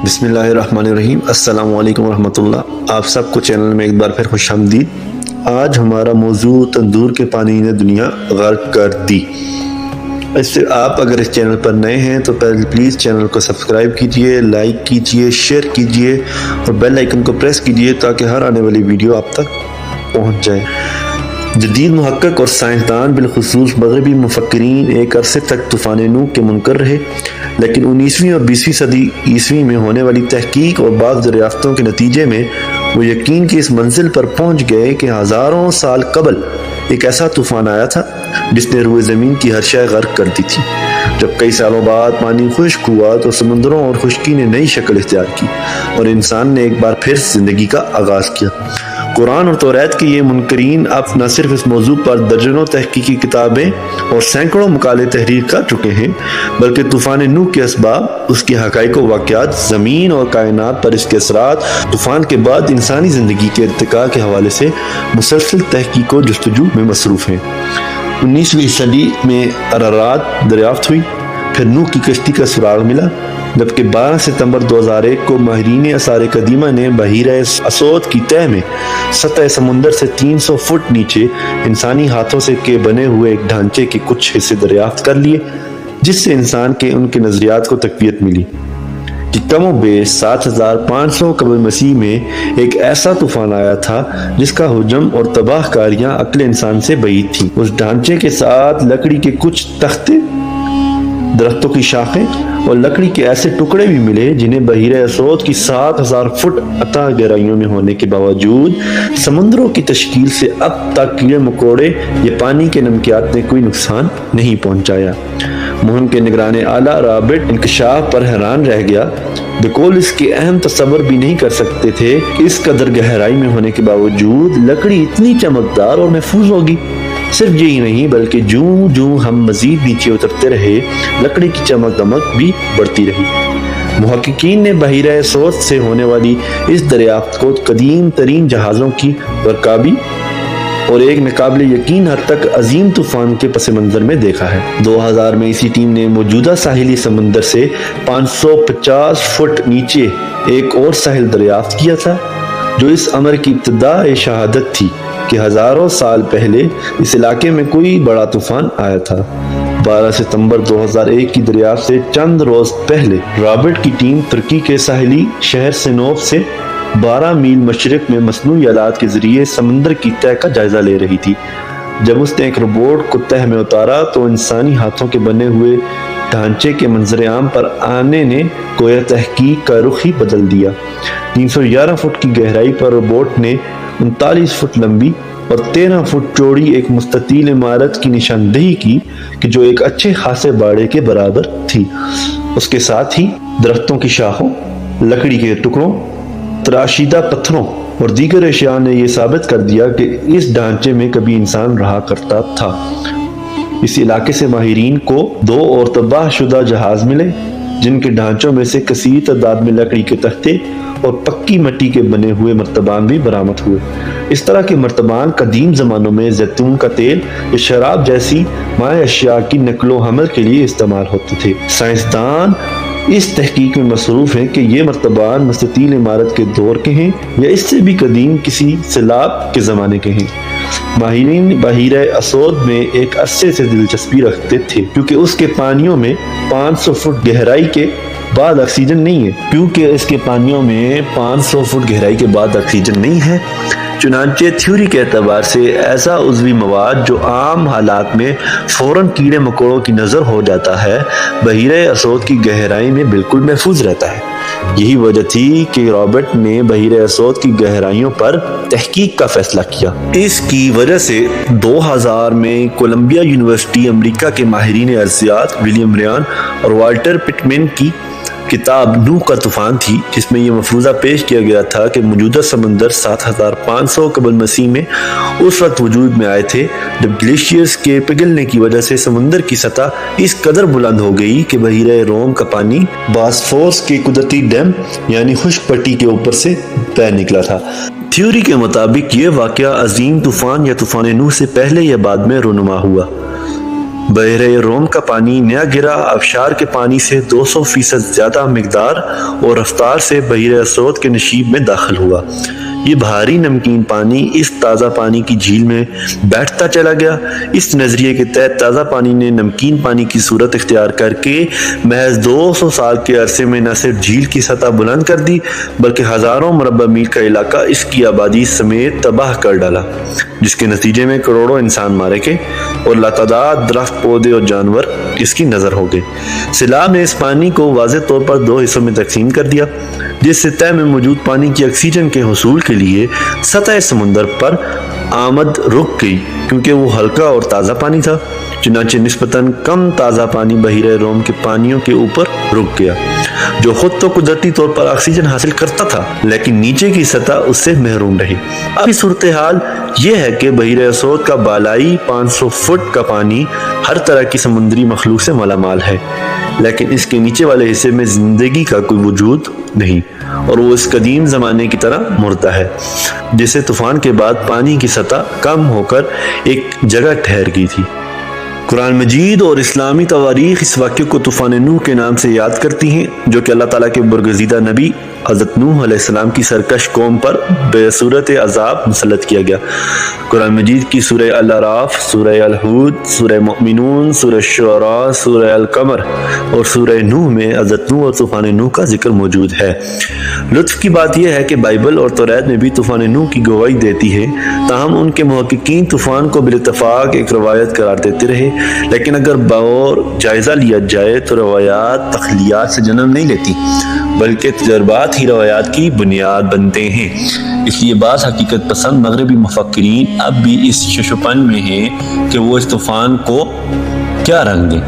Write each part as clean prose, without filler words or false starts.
بسم اللہ الرحمن الرحیم۔ السلام علیکم ورحمۃ اللہ۔ آپ سب کو چینل میں ایک بار پھر خوش آمدید۔ آج ہمارا موضوع تندور کے پانی نے دنیا غرق کر دی۔ اس سے آپ اگر اس چینل پر نئے ہیں تو پلیز چینل کو سبسکرائب کیجئے، لائک کیجئے، شیئر کیجئے اور بیل آئیکن کو پریس کیجئے تاکہ ہر آنے والی ویڈیو آپ تک پہنچ جائے۔ جدید محقق اور سائنسدان بالخصوص مغربی مفکرین ایک عرصے تک طوفان نوح کے منکر رہے، لیکن 19ویں اور 20ویں صدی عیسوی میں ہونے والی تحقیق اور بعض دریافتوں کے نتیجے میں وہ یقین کی اس منزل پر پہنچ گئے کہ ہزاروں سال قبل ایک ایسا طوفان آیا تھا جس نے روئے زمین کی ہر شے غرق کر دی تھی۔ جب کئی سالوں بعد پانی خشک ہوا تو سمندروں اور خشکی نے نئی شکل اختیار کی اور انسان نے ایک بار پھر زندگی کا آغاز کیا۔ قرآن اور توریت کے یہ منکرین اب نہ صرف اس موضوع پر درجنوں تحقیقی کتابیں اور سینکڑوں مقالے تحریر کر چکے ہیں، بلکہ طوفان نوح کے اسباب، اس کے حقائق و واقعات، زمین اور کائنات پر اس کے اثرات، طوفان کے بعد انسانی زندگی کے ارتقاء کے حوالے سے مسلسل تحقیق و جستجو میں مصروف ہیں۔ 19ویں صدی میں ارارات دریافت ہوئی، پھر نوح کی کشتی کا سراغ ملا، جبکہ 12 ستمبر 2001 کو ماہرین آثار قدیمہ نے بحیرہ اسود کی تہہ میں سطح سمندر سے 300 فٹ نیچے انسانی ہاتھوں سے کے بنے ہوئے ایک ڈھانچے کے کچھ حصے دریافت کر لیے، جس سے انسان کے ان کے نظریات کو تقویت ملی کہ کم و بیش 7500 قبل مسیح میں ایک ایسا طوفان آیا تھا جس کا حجم اور تباہ کاریاں عقل انسان سے بعید تھیں۔ اس ڈھانچے کے ساتھ لکڑی کے کچھ تختے، درختوں کی شاخیں اور لکڑی کے ایسے ٹکڑے بھی ملے جنہیں بحیرہ اسود کی 7000 فٹ اتھا گہرائیوں میں ہونے کے باوجود سمندروں کی تشکیل سے اب تک کیڑے مکوڑے یا پانی کے نمکیات نے کوئی نقصان نہیں پہنچایا۔ مہم کے نگران اعلیٰ رابرٹ انکشاف پر حیران رہ گیا۔ بقول اس کے اہم تصور بھی نہیں کر سکتے تھے کہ اس قدر گہرائی میں ہونے کے باوجود لکڑی اتنی چمکدار اور محفوظ ہوگی۔ صرف یہی نہیں بلکہ جوں جوں ہم مزید نیچے اترتے رہے، لکڑی کی چمک دمک بھی بڑھتی رہی۔ محققین نے بحیرہ اسود سے ہونے والی اس دریافت کو قدیم ترین جہازوں کی رکابی اور ایک ناقابل یقین حد تک عظیم طوفان کے پس منظر میں دیکھا ہے۔ 2000 میں اسی ٹیم نے موجودہ ساحلی سمندر سے 550 فٹ نیچے ایک اور ساحل دریافت کیا تھا، جو اس امر کی ابتداء شہادت تھی کہ ہزاروں سال پہلے اس علاقے میں کوئی بڑا طوفان آیا تھا۔ 12 ستمبر 2001 کی دریافت سے چند روز پہلے رابرٹ کی ٹیم ترکی کے ساحلی شہر سنوف سے 12 میل مشرق میں مصنوعی آلات کے ذریعے سمندر کی تہہ کا جائزہ لے رہی تھی۔ جب اس نے ایک روبوٹ کو تہہ میں اتارا تو انسانی ہاتھوں کے بنے ہوئے ڈھانچے کے منظر عام پر آنے نے گویا تحقیق کا رخ ہی بدل دیا۔ 311 فٹ کی گہرائی پر روبوٹ نے 39 فٹ لمبی اور 13 فٹ چوڑی ایک مستطیل عمارت کی نشاندہی کی کہ جو ایک اچھے خاصے باڑے کے برابر تھی۔ اس کے ساتھ ہی درختوں کی شاخوں، لکڑی کے ٹکڑوں، تراشیدہ پتھروں اور دیگر اشیاء نے یہ ثابت کر دیا کہ اس ڈھانچے میں کبھی انسان رہا کرتا تھا۔ اس علاقے سے ماہرین کو 2 اور تباہ شدہ جہاز ملے جن کے ڈھانچوں میں سے کثیر تعداد میں لکڑی کے تختے اور پکی مٹی کے بنے ہوئے مرتبان بھی برآمد ہوئے۔ اس طرح کے مرتبان قدیم زمانوں میں زیتون کا تیل یا شراب جیسی مائع اشیاء کی نقل و حمل کے لیے استعمال ہوتے تھے۔ سائنسدان اس تحقیق میں مصروف ہیں کہ یہ مرتبان مستطیل عمارت کے دور کے ہیں یا اس سے بھی قدیم کسی سیلاب کے زمانے کے ہیں۔ ماہرین بحیرہ اسود میں ایک عرصے سے دلچسپی رکھتے تھے کیونکہ اس کے پانیوں میں 500 فٹ گہرائی کے بعد آکسیجن نہیں ہے۔ چنانچہ تھیوری کے اعتبار سے ایسا عضوی مواد جو عام حالات میں فوراً کیڑے مکوڑوں کی نظر ہو جاتا ہے، بحیرہ اسود کی گہرائی میں بالکل محفوظ رہتا ہے۔ یہی وجہ تھی کہ رابرٹ نے بحیرہ اسود کی گہرائیوں پر تحقیق کا فیصلہ کیا۔ اس کی وجہ سے 2000 میں کولمبیا یونیورسٹی امریکہ کے ماہرین ارضیات ولیم ریان اور والٹر پٹمین کی کتاب نوح کا طوفان تھی، جس میں یہ مفروضہ پیش کیا گیا تھا کہ موجودہ سمندر 7500 قبل مسیح میں اس وقت وجود میں آئے تھے جب گلیشیئرز کے پگھلنے کی وجہ سے سمندر کی سطح اس قدر بلند ہو گئی کہ بحیرہ روم کا پانی باسفورس کے قدرتی ڈیم یعنی خشک پٹی کے اوپر سے بہہ نکلا تھا۔ تھیوری کے مطابق یہ واقعہ عظیم طوفان یا طوفان نوح سے پہلے یا بعد میں رونما ہوا۔ بحیرہ روم کا پانی نیا گرا آبشار کے پانی سے 200% زیادہ مقدار اور رفتار سے بحیرہ اسود کے نشیب میں داخل ہوا۔ یہ بھاری نمکین پانی اس تازہ پانی کی جھیل میں بیٹھتا چلا گیا۔ اس نظریے کے تحت تازہ پانی نے نمکین پانی کی صورت اختیار کر کے محض 200 سال کے عرصے میں نہ صرف جھیل کی سطح بلند کر دی بلکہ ہزاروں مربع میل کا علاقہ اس کی آبادی سمیت تباہ کر ڈالا، جس کے نتیجے میں کروڑوں انسان مارے گئے اور لاتعداد درخت، پودے اور جانور اس کی نظر ہو گئے۔ سیلاب نے اس پانی کو واضح طور پر 2 حصوں میں تقسیم کر دیا، جس سے تہ میں موجود پانی کی آکسیجن کے حصول کے لیے سطح سمندر پر آمد رک گئی کیونکہ وہ ہلکا اور تازہ پانی تھا۔ چنانچہ نسبتاً کم تازہ پانی بحیرہ روم کے پانیوں کے اوپر رک گیا، جو خود تو قدرتی طور پر آکسیجن حاصل کرتا تھا لیکن نیچے کی سطح اس سے محروم رہی۔ اب صورتحال یہ ہے کہ بحیرہ اسود کا بالائی 500 فٹ کا پانی ہر طرح کی سمندری مخلوق سے مالا مال ہے، لیکن اس کے نیچے والے حصے میں زندگی کا کوئی وجود نہیں اور وہ اس قدیم زمانے کی طرح مردہ ہے جسے طوفان کے بعد پانی کی سطح کم ہو کر ایک جگہ ٹھہر گئی تھی۔ قرآن مجید اور اسلامی تواریخ اس واقعے کو طوفان نوح کے نام سے یاد کرتی ہیں، جو کہ اللہ تعالیٰ کے برگزیدہ نبی حضرت نوح علیہ السلام کی سرکش قوم پر بے صورت عذاب مسلط کیا گیا۔ قرآن مجید کی سورہ الاعراف، سورہ الہود، سورہ مؤمنون، سورہ شعراء، سورہ القمر اور سورہ نوح میں حضرت نوح اور طوفان نوح کا ذکر موجود ہے۔ لطف کی بات یہ ہے کہ بائبل اور توریت میں بھی طوفان نوح کی گواہی دیتی ہے، تاہم ان کے محققین طوفان کو بالاتفاق ایک روایت قرار دیتے رہے، لیکن اگر بغور جائزہ لیا جائے تو روایات تخیلات سے جنم نہیں لیتی بلکہ تجربات ہی روایات کی بنیاد بنتے ہیں۔ اس لیے بعض حقیقت پسند مغربی مفکرین اب بھی اس ششپن میں ہیں کہ وہ اس طوفان کو کیا رنگ دیں۔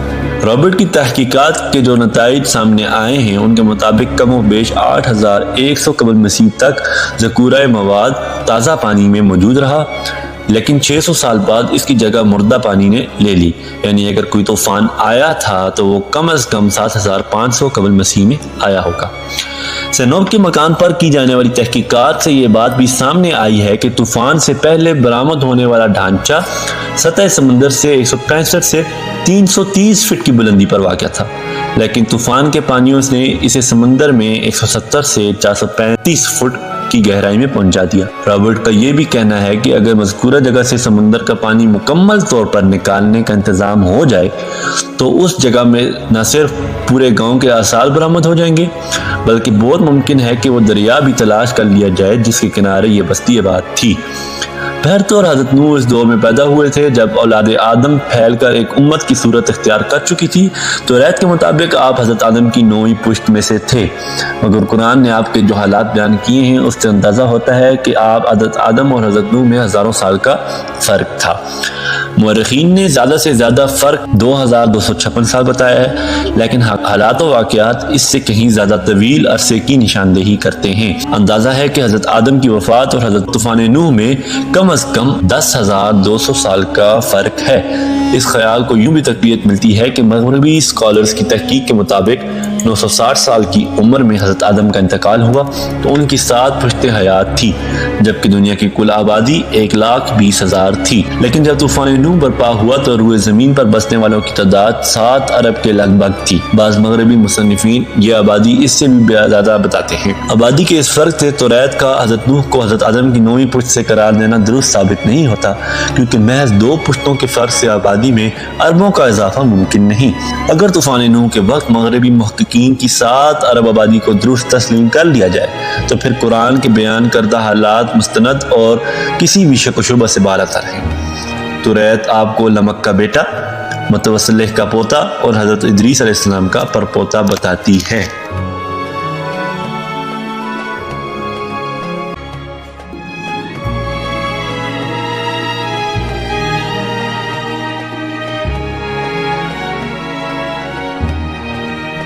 رابرٹ کی تحقیقات کے جو نتائج سامنے آئے ہیں ان کے مطابق کم و بیش 8100 قبل مسیح تک ذکورہ مواد تازہ پانی میں موجود رہا، لیکن 600 سال بعد اس کی جگہ مردہ پانی نے لے لی، یعنی اگر کوئی طوفان آیا تھا تو وہ کم از کم 7500 قبل مسیح میں آیا ہوگا۔ سینوب کے مکان پر کی جانے والی تحقیقات سے یہ بات بھی سامنے آئی ہے کہ طوفان سے پہلے برآمد ہونے والا ڈھانچہ سطح سمندر سے 165 سے 330 فٹ کی بلندی پر واقع تھا، لیکن طوفان کے پانیوں نے اسے سمندر میں 170 سے 435 فٹ کی گہرائی میں پہنچا دیا۔ رابرٹ کا یہ بھی کہنا ہے کہ اگر مذکورہ جگہ سے سمندر کا پانی مکمل طور پر نکالنے کا انتظام ہو جائے تو اس جگہ میں نہ صرف پورے گاؤں کے آثار برآمد ہو جائیں گے بلکہ بہت ممکن ہے کہ وہ دریا بھی تلاش کر لیا جائے جس کے کنارے یہ بستی آباد تھی۔ بہرطور حضرت نوح اس دور میں پیدا ہوئے تھے جب اولاد آدم پھیل کر ایک امت کی صورت اختیار کر چکی تھی، تو توریت کے مطابق آپ حضرت آدم کی نوئی پشت میں سے تھے، مگر قرآن نے آپ کے جو حالات بیان کیے ہیں اس سے اندازہ ہوتا ہے کہ آپ حضرت آدم اور حضرت نوح میں ہزاروں سال کا فرق تھا۔ مورخین نے زیادہ سے زیادہ فرق 2256 سال بتایا ہے، لیکن حالات و واقعات اس سے کہیں زیادہ طویل عرصے کی نشاندہی کرتے ہیں۔ اندازہ ہے کہ حضرت آدم کی وفات اور حضرت طوفان نوح میں کم از کم 10,200 سال کا فرق ہے۔ اس خیال کو یوں بھی تقویت ملتی ہے کہ مغربی اسکالرز کی تحقیق کے مطابق 960 سال کی عمر میں حضرت آدم کا انتقال ہوا تو ان کی 7 پشتیں حیات تھی، جبکہ دنیا کی کل آبادی 1,20,000 تھی۔ لیکن جب طوفان نوح برپا ہوا تو روئے زمین پر بسنے والوں کی تعداد 7 ارب کے لگ بھگ تھی۔ بعض مغربی مصنفین یہ آبادی اس سے بھی زیادہ بتاتے ہیں۔ آبادی کے اس فرق سے توریت کا حضرت نوح کو حضرت آدم کی نویں پشت سے قرار دینا درست ثابت نہیں ہوتا، کیونکہ محض 2 پشتوں کے فرق سے آبادی میں اربوں کا اضافہ ممکن نہیں۔ اگر طوفان نوح کے وقت مغربی محققین کی 7 ارب آبادی کو درست تسلیم کر لیا جائے تو پھر قرآن کے بیان کردہ حالات مستند اور کسی بھی شک و شبہ سے بالاتر ہیں۔ توریت آپ کو لمک کا بیٹا، متوسلح کا پوتا اور حضرت ادریس علیہ السلام کا پرپوتا بتاتی ہے۔